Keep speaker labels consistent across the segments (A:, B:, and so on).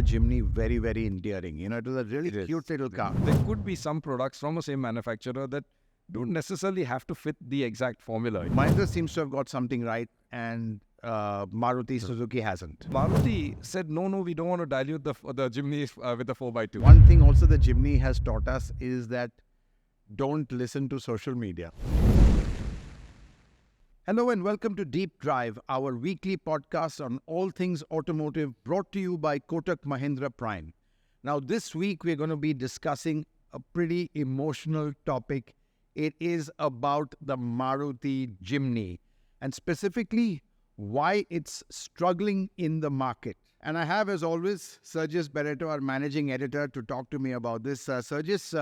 A: Jimny very, very endearing. It was a really cute little car.
B: There could be some products from the same manufacturer that don't necessarily have to fit the exact formula.
A: Mahindra seems to have got something right, and Maruti Suzuki hasn't.
B: Maruti said, no, we don't want to dilute the Jimny with the 4x2.
A: One thing also the Jimny has taught us is that don't listen to social media. Hello and welcome to Deep Drive, our weekly podcast on all things automotive, brought to you by Kotak Mahindra Prime. Now this week we're going to be discussing a pretty emotional topic. It is about the Maruti Jimny and specifically why it's struggling in the market. And I have, as always, Sergius Barretto, our managing editor, to talk to me about this. Sergius,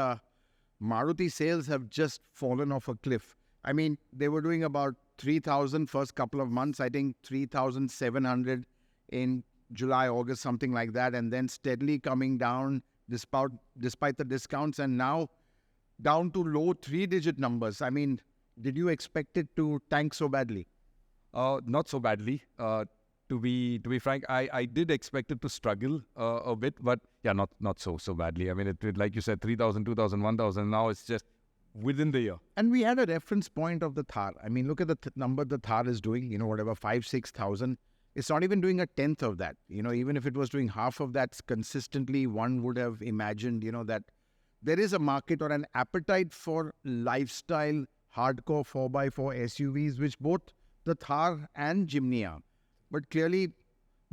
A: Maruti sales have just fallen off a cliff. I mean, they were doing about 3,000 first couple of months, I think 3,700 in July, August, something like that, and then steadily coming down despite the discounts, and now down to low three-digit numbers. I mean, did you expect it to tank so badly?
B: Not so badly. To be frank, I did expect it to struggle a bit, but yeah, not so badly. I mean, it like you said, 3,000, 2,000, 1,000. Now it's just within the year.
A: And we had a reference point of the Thar. I mean, look at the number the Thar is doing, whatever, 5,000-6,000. It's not even doing a tenth of that. Even if it was doing half of that consistently, one would have imagined, that there is a market or an appetite for lifestyle, hardcore 4x4 SUVs, which both the Thar and Jimny are. But clearly,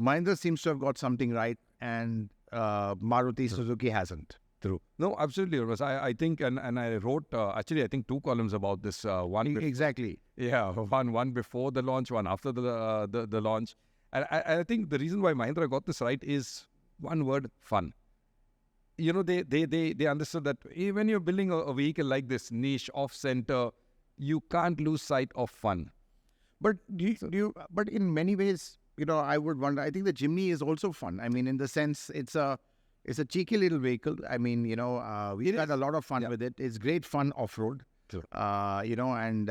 A: Mahindra seems to have got something right, and Maruti Suzuki hasn't.
B: True. No, absolutely, Hormazd. I think, and I wrote, actually, I think 2 columns about this. One
A: exactly.
B: Yeah, one before the launch, one after the launch. And I think the reason why Mahindra got this right is one word: fun. They understood that when you're building a vehicle like this, niche, off-center, you can't lose sight of fun.
A: But but in many ways, I would wonder. I think the Jimny is also fun. I mean, in the sense, it's a cheeky little vehicle. I mean, we've had a lot of fun with it. It's great fun off-road.
B: True.
A: And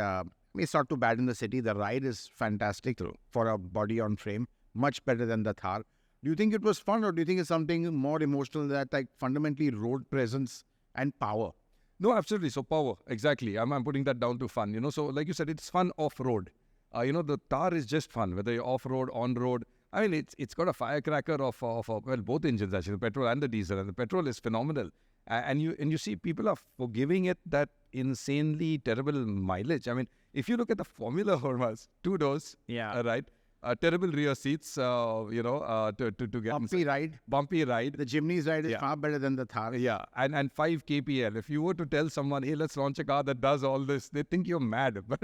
A: it's not too bad in the city. The ride is fantastic for a body on frame. Much better than the Thar. Do you think it was fun, or do you think it's something more emotional, that like fundamentally road presence and power?
B: No, absolutely. So power, exactly. I'm putting that down to fun. So like you said, it's fun off-road. The Thar is just fun, whether you're off-road, on-road. I mean, it's got a firecracker of both engines, actually, the petrol and the diesel, and the petrol is phenomenal. And you see people are forgiving it that insanely terrible mileage. I mean, if you look at the formula, Hormazd, 2 doors, right? Terrible rear seats, to get bumpy ride.
A: The Jimny's ride is far better than the Thar.
B: Yeah, and 5 kpl. If you were to tell someone, hey, let's launch a car that does all this, they think you're mad. But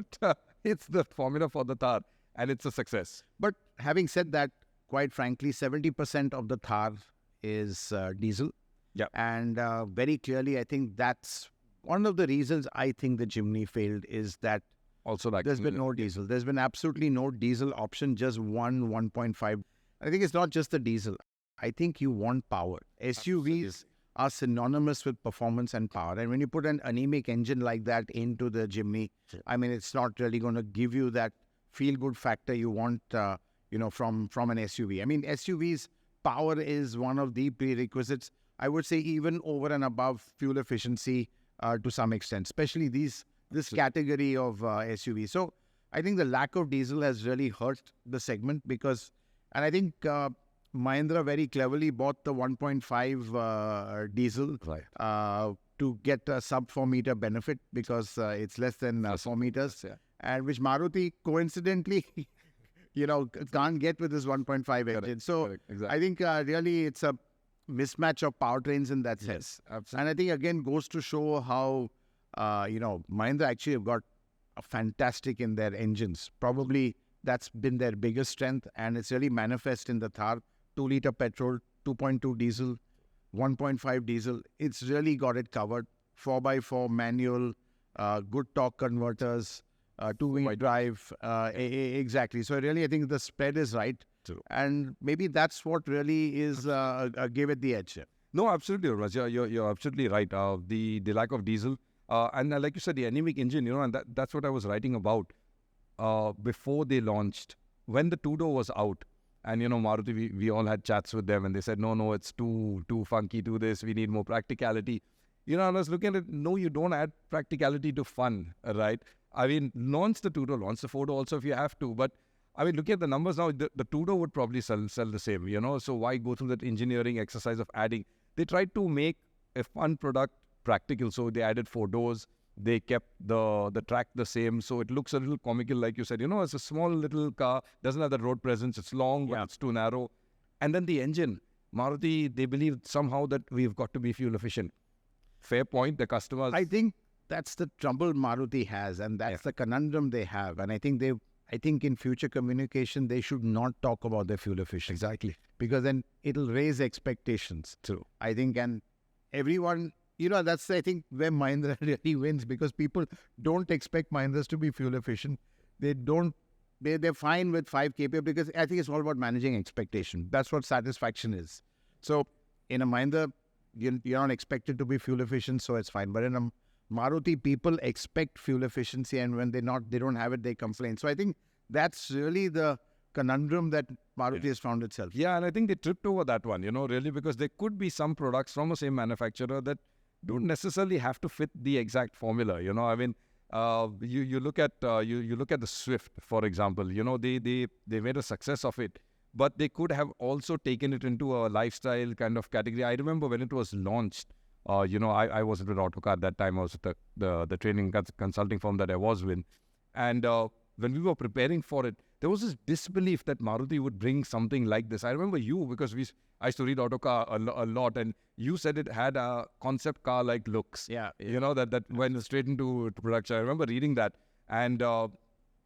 B: it's the formula for the Thar, and it's a success.
A: But having said that, quite frankly, 70% of the Thar is diesel.
B: Yeah.
A: And very clearly, I think that's one of the reasons I think the Jimny failed, is that
B: also
A: there's been no diesel. There's been absolutely no diesel option, just 1.5. I think it's not just the diesel. I think you want power. SUVs are synonymous with performance and power. And when you put an anemic engine like that into the Jimny, I mean, it's not really going to give you that feel-good factor you want, from an SUV. I mean, SUVs, power is one of the prerequisites. I would say even over and above fuel efficiency to some extent, especially this category of SUV. So I think the lack of diesel has really hurt the segment and I think Mahindra very cleverly bought the 1.5 diesel to get a sub 4 meter benefit, because it's less than 4 meters, and which Maruti coincidentally, can't get with this 1.5 engine. So exactly. I think really it's a mismatch of powertrains in that sense.
B: Absolutely.
A: And I think again goes to show how Mahindra actually have got a fantastic in their engines. Probably that's been their biggest strength, and it's really manifest in the Thar. 2-liter petrol, 2.2 diesel, 1.5 diesel. It's really got it covered. 4x4 manual, good torque converters, two-wheel drive. Exactly. So really, I think the spread is right.
B: True.
A: And maybe that's what really is gave it the edge.
B: No, absolutely, Yuvraj. You're absolutely right. The lack of diesel. And like you said, the anemic engine, and that's what I was writing about before they launched. When the 2-door was out, And, Maruti, we all had chats with them and they said, no, it's too funky, too this, we need more practicality. And I was looking at it, no, you don't add practicality to fun, right? I mean, launch the two-door, launch the four-door also if you have to. But, I mean, look at the numbers now, the two-door would probably sell the same, So why go through that engineering exercise of adding? They tried to make a fun product practical. So they added 4 doors. They kept the track the same. So it looks a little comical, like you said. It's a small little car, doesn't have that road presence. It's long, but it's too narrow. And then the engine. Maruti, they believe somehow that we've got to be fuel efficient. Fair point. The customers...
A: I think that's the trouble Maruti has, and that's the conundrum they have. And I think in future communication, they should not talk about their fuel efficiency.
B: Exactly.
A: Because then it'll raise expectations.
B: True.
A: I think, and everyone... that's, I think, where Mahindra really wins, because people don't expect Mahindras to be fuel efficient. They're fine with 5 kph, because I think it's all about managing expectation. That's what satisfaction is. So in a Mahindra, you're not expected to be fuel efficient, so it's fine. But in a Maruti, people expect fuel efficiency, and when they don't have it, they complain. So I think that's really the conundrum that Maruti has found itself.
B: Yeah, and I think they tripped over that one, really, because there could be some products from the same manufacturer that don't necessarily have to fit the exact formula. I mean, you look at the Swift, for example. They made a success of it, but they could have also taken it into a lifestyle kind of category. I remember when it was launched. I wasn't with Autocar at that time. I was with the training consulting firm that I was with, and when we were preparing for it, there was this disbelief that Maruti would bring something like this. I remember you, because I used to read Autocar a lot, and you said it had a concept car-like looks.
A: Yeah.
B: That went straight into production. I remember reading that, and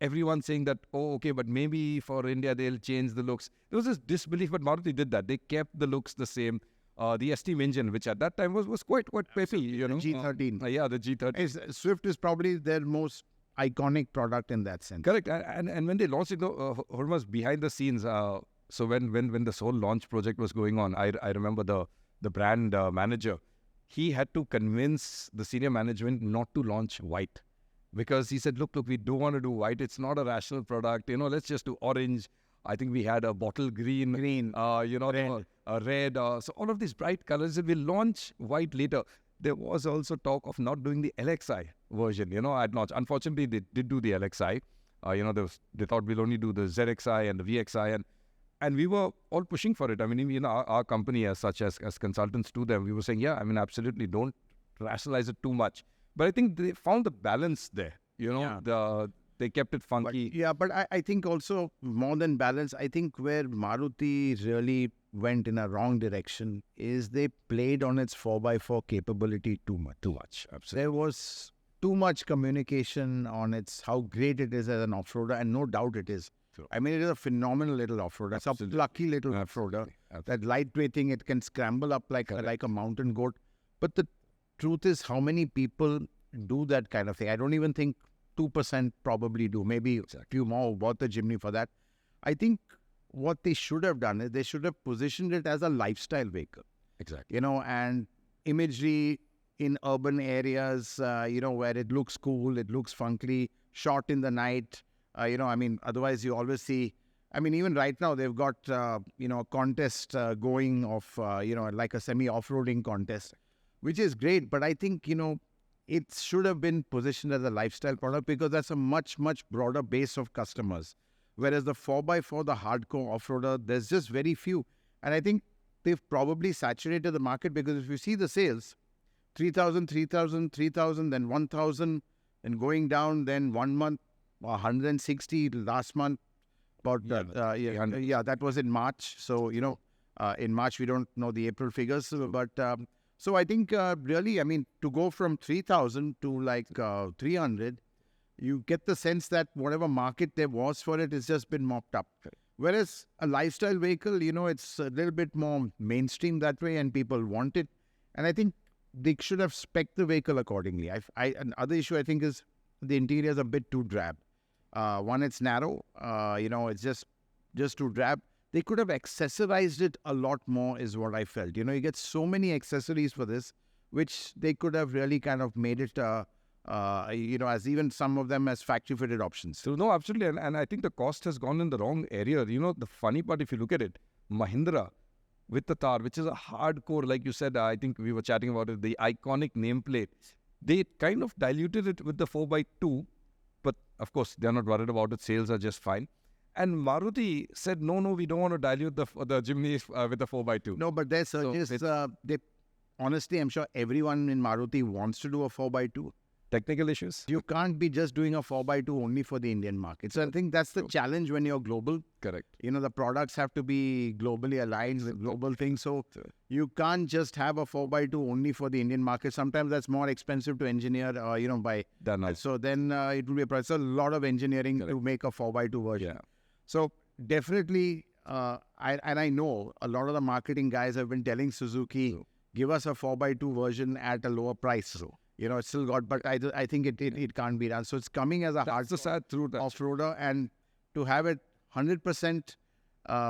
B: everyone saying that, okay, but maybe for India they'll change the looks. There was this disbelief, but Maruti did that. They kept the looks the same. The steam engine, which at that time was quite peppy,
A: The G13.
B: The G13.
A: Swift is probably their most iconic product in that sense.
B: Correct. And when they launched it, Hormazd, behind the scenes, so when this whole launch project was going on, I remember the brand manager, he had to convince the senior management not to launch white, because he said, look, we don't want to do white. It's not a rational product. Let's just do orange. I think we had a bottle green,
A: red.
B: Red. So all of these bright colors, and we'll launch white later. There was also talk of not doing the LXI version, at launch. Unfortunately, they did do the LXI. They thought we'll only do the ZXI and the VXI, and we were all pushing for it. I mean, our company as such, as consultants to them, we were saying, absolutely, don't rationalize it too much. But I think they found the balance there, They kept it funky.
A: But I think also more than balance, I think where Maruti really went in a wrong direction is they played on its 4x4 capability too much.
B: Absolutely.
A: There was too much communication on how great it is as an off-roader, and no doubt it is.
B: True.
A: I mean, it is a phenomenal little off-roader. It's a plucky little off-roader. That lightweighting, it can scramble up like a mountain goat. But the truth is, how many people do that kind of thing? I don't even think 2% probably do. Maybe a few more bought the Jimny for that. I think what they should have done is they should have positioned it as a lifestyle vehicle.
B: Exactly.
A: And imagery in urban areas, where it looks cool, it looks funky, shot in the night. Otherwise you always see, even right now they've got, a contest going of, like a semi-off-roading contest, which is great. But I think, it should have been positioned as a lifestyle product, because that's a much, much broader base of customers. Whereas the 4x4, the hardcore off-roader, there's just very few. And I think they've probably saturated the market, because if you see the sales, 3,000, 3,000, 3,000, then 1,000, and going down, then 1 month, 160 last month. About that was in March. So, in March, we don't know the April figures, but... So I think really, to go from 3,000 to 300, you get the sense that whatever market there was for it has just been mopped up. Whereas a lifestyle vehicle, it's a little bit more mainstream that way, and people want it. And I think they should have spec'd the vehicle accordingly. Another issue I think is the interior is a bit too drab. One, it's narrow. It's just too drab. They could have accessorized it a lot more, is what I felt. You get so many accessories for this, which they could have really kind of made it a as even some of them as factory-fitted options.
B: So, no, absolutely. And I think the cost has gone in the wrong area. The funny part, if you look at it, Mahindra with the Thar, which is a hardcore, like you said, I think we were chatting about it, the iconic nameplate, they kind of diluted it with the 4x2, but of course, they're not worried about it. Sales are just fine. And Maruti said, no, we don't want to dilute the Jimny with the 4x2.
A: No, but there's honestly, I'm sure everyone in Maruti wants to do a 4x2.
B: Technical issues?
A: You can't be just doing a 4x2 only for the Indian market. So I think that's the challenge when you're global.
B: Correct.
A: The products have to be globally aligned with global things. So you can't just have a 4x2 only for the Indian market. Sometimes that's more expensive to engineer, by... So then it will be a price. So a lot of engineering to make a 4x2 version.
B: Yeah.
A: So definitely, I know a lot of the marketing guys have been telling Suzuki, give us a 4x2 version at a lower price. It's still got, but I think it can't be done. So it's coming as a hard off-roader, and to have it 100%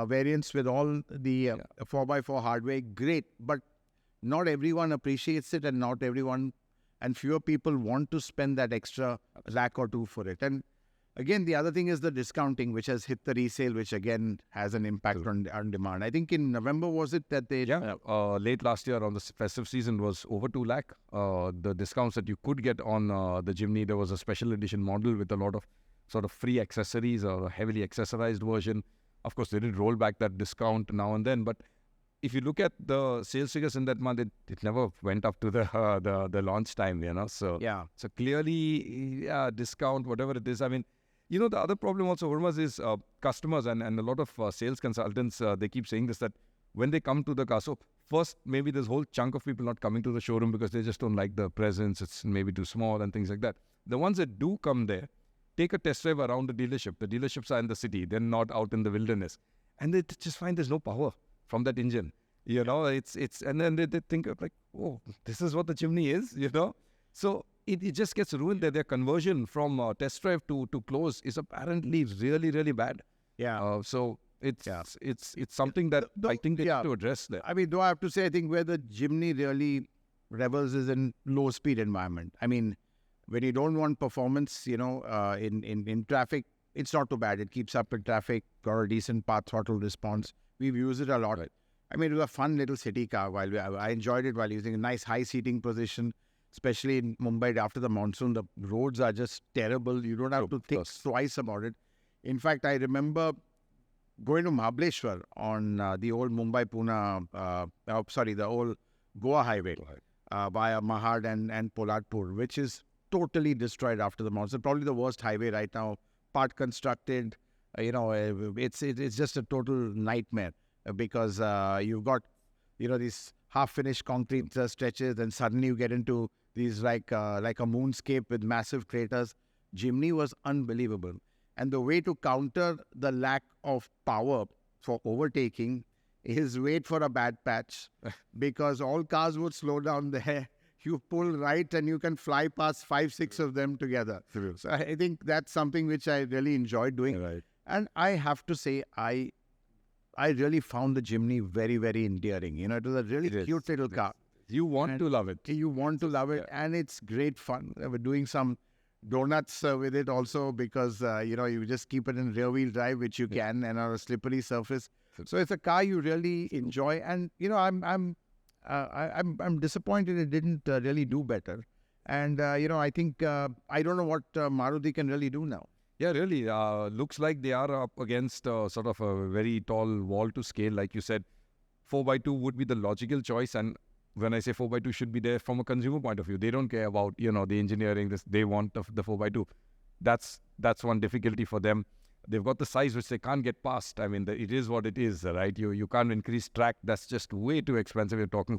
A: variants with all the 4x4 hardware, great. But not everyone appreciates it, and not everyone, and fewer people want to spend that extra lakh or two for it. And again, the other thing is the discounting, which has hit the resale, which again has an impact on demand. I think in November, was it that they...
B: late last year on the festive season was over 2 lakh. The discounts that you could get on the Jimny, there was a special edition model with a lot of sort of free accessories or a heavily accessorized version. Of course, they did roll back that discount now and then. But if you look at the sales figures in that month, it never went up to the launch time, So, so clearly, discount, whatever it is. I mean, the other problem also, Hormazd, is customers and a lot of sales consultants, they keep saying this, that when they come to the car, so first, maybe there's a whole chunk of people not coming to the showroom because they just don't like the presence, it's maybe too small and things like that. The ones that do come there, take a test drive around the dealership. The dealerships are in the city, they're not out in the wilderness. And they just find there's no power from that engine. It's and then they think of like, oh, this is what the Jimny is, So it just gets ruined there. Their conversion from test drive to close is apparently really, really bad.
A: Yeah.
B: So it's something that I think they have to address there.
A: I mean, though I have to say, I think where the Jimny really rebels is in low speed environment. I mean, when you don't want performance, in traffic, it's not too bad. It keeps up with traffic, got a decent path throttle response. We've used it a lot. Right. I mean, it was a fun little city car. I enjoyed it while using a nice high seating position, especially in Mumbai after the monsoon. The roads are just terrible. You don't have to think twice about it. In fact, I remember going to Mahabaleshwar on the old Mumbai-Pune, the old Goa highway via Mahad and Poladpur, which is totally destroyed after the monsoon. Probably the worst highway right now, part constructed. It's just a total nightmare. Because you've got, these half-finished concrete stretches, and suddenly you get into these like a moonscape with massive craters. Jimny was unbelievable. And the way to counter the lack of power for overtaking is wait for a bad patch, because all cars would slow down there. You pull right and you can fly past 5-6 of them together. So I think that's something which I really enjoyed doing.
B: Right.
A: And I have to say, I really found the Jimny very, very endearing. It was a really cute little car.
B: You want to love it.
A: You want to love it, and it's great fun. We're doing some donuts with it also because, you just keep it in rear-wheel drive, which you can, and on a slippery surface. So it's a car you really enjoy, and, I'm disappointed it didn't really do better. And, I think, I don't know what Maruti can really do now.
B: Yeah, really. Looks like they are up against sort of a very tall wall to scale. Like you said, 4x2 would be the logical choice. And when I say 4x2 should be there from a consumer point of view, they don't care about, the engineering. They want the 4x2. That's one difficulty for them. They've got the size which they can't get past. I mean, it is what it is, right? You can't increase track. That's just way too expensive. You're talking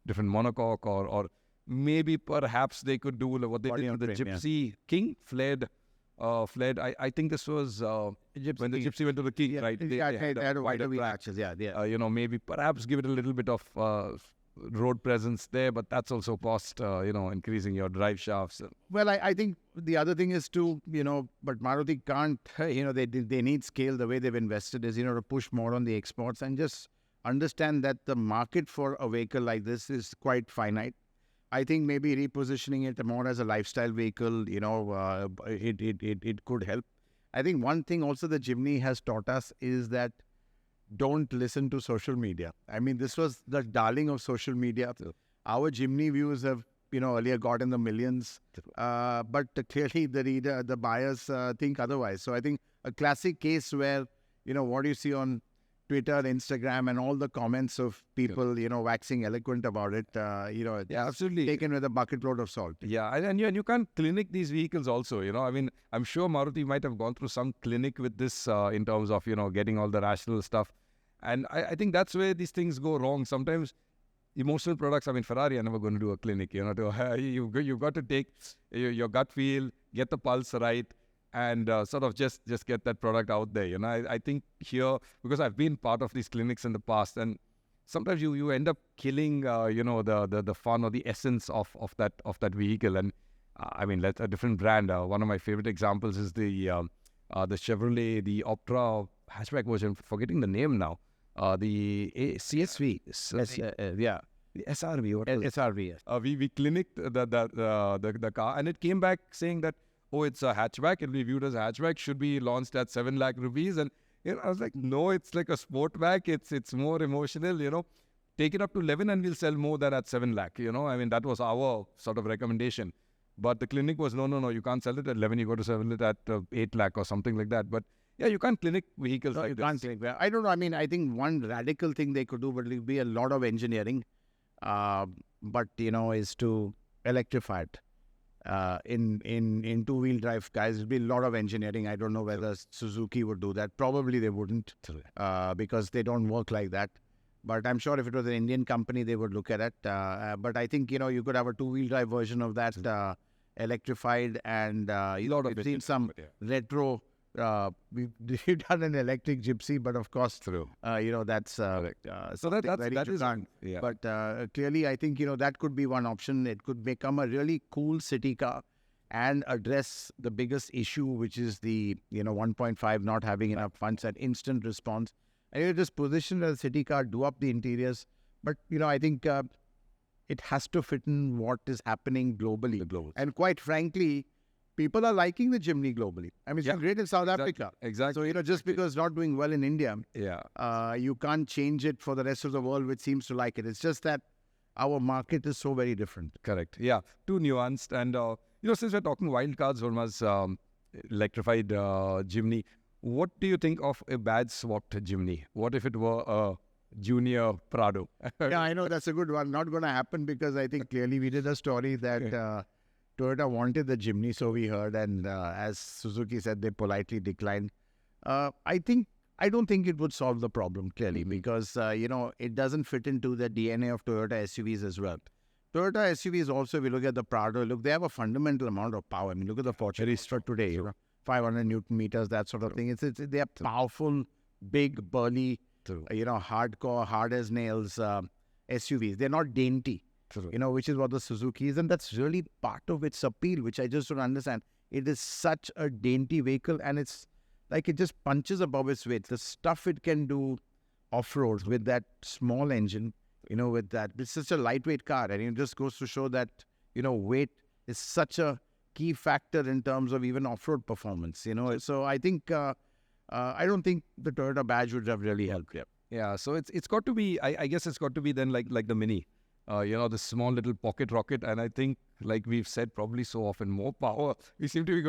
B: different monocoque or maybe perhaps they could do what they did with the Gypsy King, flared. I think this was when the Gypsy went to the King, right?
A: They had wider wheel axles,
B: maybe perhaps give it a little bit of road presence there, but that's also cost, increasing your drive shafts.
A: Well, I think the other thing is to, but Maruti can't, they need scale. The way they've invested is, to push more on the exports and just understand that the market for a vehicle like this is quite finite. I think maybe repositioning it more as a lifestyle vehicle, it could help. I think one thing also the Jimny has taught us is that don't listen to social media. I mean, this was the darling of social media. Our Jimny views have, earlier got in the millions, but clearly the buyers think otherwise. So I think a classic case where, what you see on Twitter, Instagram, and all the comments of people, waxing eloquent about it,
B: absolutely.
A: taken with a bucket load of salt.
B: Yeah, and you can't clinic these vehicles also, I mean, I'm sure Maruti might have gone through some clinic with this in terms of, getting all the rational stuff. And I think that's where these things go wrong. Sometimes emotional products, I mean, Ferrari are never going to do a clinic, you've got to take your gut feel, get the pulse right, and sort of just get that product out there. I think here, because I've been part of these clinics in the past, and sometimes you end up killing, the fun or the essence of that vehicle. And I mean, that's a different brand. One of my favorite examples is the Chevrolet, the Optra hatchback version. Forgetting the name now. The CSV.
A: Yeah.
B: The SRV. What was it?
A: SRV. Yes.
B: We clinicked the car, and it came back saying that, oh, it's a hatchback. It'll be viewed as a hatchback. Should be launched at 7 lakh rupees. And I was like, no, it's like a sportback. It's more emotional. Take it up to 11 and we'll sell more than at 7 lakh. I mean, that was our sort of recommendation. But the clinic was, no, you can't sell it at 11. You got to sell it at 8 lakh or something like that. But yeah, you can't clinic vehicles like this.
A: Can't clinic. I don't know. I mean, I think one radical thing they could do, but it'll be a lot of engineering, is to electrify it. In two-wheel drive, guys, it'll be a lot of engineering. I don't know whether Suzuki would do that. Probably they wouldn't, because they don't work like that. But I'm sure if it was an Indian company, they would look at it. But I think, you could have a two-wheel drive version of that electrified, and you've seen some retro. We've done an electric gypsy, but of course, that's
B: so that is
A: done. Yeah. But clearly, I think that could be one option. It could become a really cool city car and address the biggest issue, which is the 1.5 not having enough funds and instant response. And you just position it as a city car, do up the interiors, but I think it has to fit in what is happening globally. And quite frankly, people are liking the Jimny globally. I mean, it's been great in South Africa.
B: Exactly.
A: So, just because it's not doing well in India, you can't change it for the rest of the world, which seems to like it. It's just that our market is so very different.
B: Correct. Yeah. Too nuanced. And, since we're talking wild cards, Hormazd, electrified Jimny, what do you think of a badge swapped Jimny? What if it were a junior Prado?
A: Yeah, I know that's a good one. Not going to happen, because I think clearly we did a story that... Toyota wanted the Jimny, so we heard, and as Suzuki said, they politely declined. I don't think it would solve the problem, clearly, because, it doesn't fit into the DNA of Toyota SUVs as well. Toyota SUVs also, if you look at the Prado, they have a fundamental amount of power. I mean, look at the Fortuner today, 500 Newton meters, that sort of thing. They are powerful, big, burly, hardcore, hard as nails SUVs. They're not dainty. Which is what the Suzuki is, and that's really part of its appeal, which I just don't understand. It is such a dainty vehicle, and it's like it just punches above its weight. The stuff it can do off-road with that small engine, with that. It's such a lightweight car, and it just goes to show that, weight is such a key factor in terms of even off-road performance, So I think, I don't think the Toyota badge would have really helped.
B: Yeah, so it's got to be, I guess it's got to be then like the Mini. The small little pocket rocket, and I think, like we've said probably so often, more power. We seem to be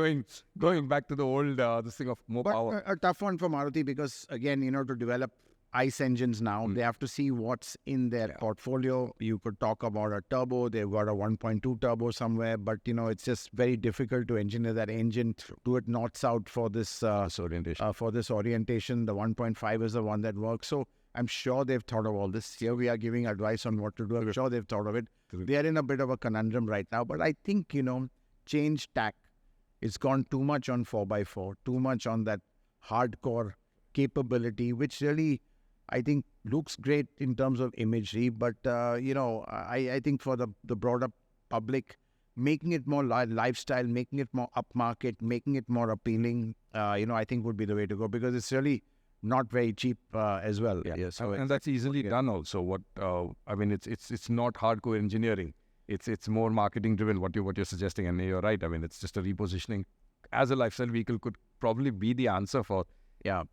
B: going back to the old this thing of more power.
A: A tough one for Maruti, because again, to develop ICE engines now, they have to see what's in their portfolio. You could talk about a turbo. They've got a 1.2 turbo somewhere, but it's just very difficult to engineer that engine, do it north-south for this orientation. The 1.5 is the one that works. So I'm sure they've thought of all this. Here we are giving advice on what to do. I'm sure they've thought of it. They are in a bit of a conundrum right now. But I think, change tack. It's gone too much on 4x4, too much on that hardcore capability, which really, I think, looks great in terms of imagery. But, I think for the broader public, making it more lifestyle, making it more upmarket, making it more appealing, I think would be the way to go, because it's really not very cheap as well.
B: Yeah. So and that's easily done also. It's not hardcore engineering. it's more marketing driven. What you're suggesting, and you're right. I mean, it's just a repositioning as a lifestyle vehicle could probably be the answer for.
A: Yeah.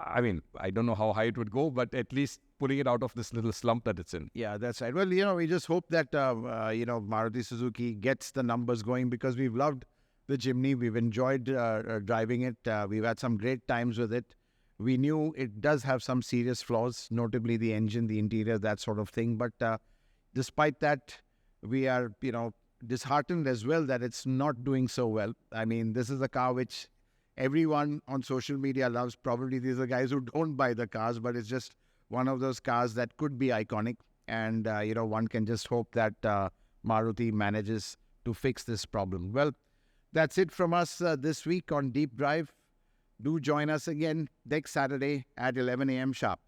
B: I mean, I don't know how high it would go, but at least pulling it out of this little slump that it's in.
A: Yeah, that's right. Well, we just hope that, Maruti Suzuki gets the numbers going, because we've loved the Jimny. We've enjoyed driving it. We've had some great times with it. We knew it does have some serious flaws, notably the engine, the interior, that sort of thing. But despite that, we are, disheartened as well that it's not doing so well. I mean, this is a car which everyone on social media loves. Probably these are guys who don't buy the cars, but it's just one of those cars that could be iconic. And, one can just hope that Maruti manages to fix this problem. Well, that's it from us this week on Deep Drive. Do join us again next Saturday at 11 a.m. sharp.